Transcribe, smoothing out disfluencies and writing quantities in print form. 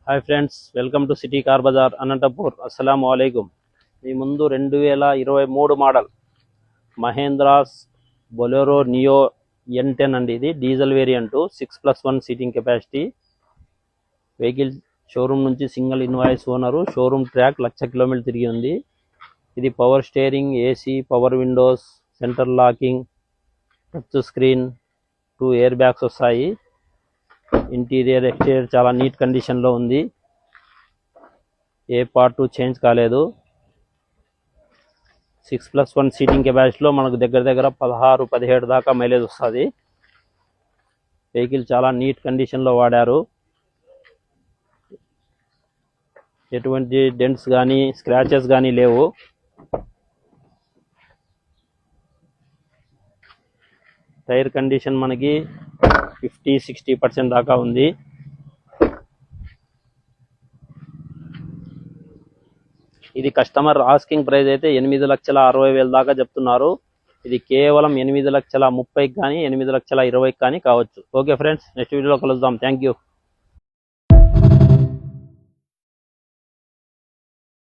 Hi friends, welcome to city car bazaar Anantapur. అస్సలాము అలైకుం. మీ ముందు 2023 మోడల్ మహేంద్రాస్ బొలెరో నియో N10 అండి. ఇది diesel variant, 6+1 seating capacity vehicle. Showroom నుంచి single invoice owner. Showroom track 1,00,000 కిలోమీటర్లు తిరిగి ఉంది. ఇది power steering, AC, power windows, centre locking, touch screen, 2 air bags వస్తాయి. ఇంటీరియర్ ఎక్స్టీరియర్ చాలా నీట్ కండిషన్లో ఉంది. ఏ పార్ట్ చేంజ్ కాలేదు. 6+1 సీటింగ్ కెపాసిటీలో మనకు దగ్గర 16-17 దాకా మైలేజ్ వస్తుంది. వెహికల్ చాలా నీట్ కండిషన్లో వాడారు. ఎటువంటి డెంట్స్ కానీ స్క్రాచెస్ కానీ లేవు. టైర్ కండిషన్ మనకి 50-60% దాకా ఉంది. ఇది కస్టమర్ ఆస్కింగ్ ప్రైస్ అయితే 8,60,000 దాకా చెప్తున్నారు. ఇది కేవలం 8,30,000 కానీ 8,20,000 కానీ కావచ్చు. ఓకే ఫ్రెండ్స్, నెక్స్ట్ వీడియోలో కలుద్దాం. Thank you.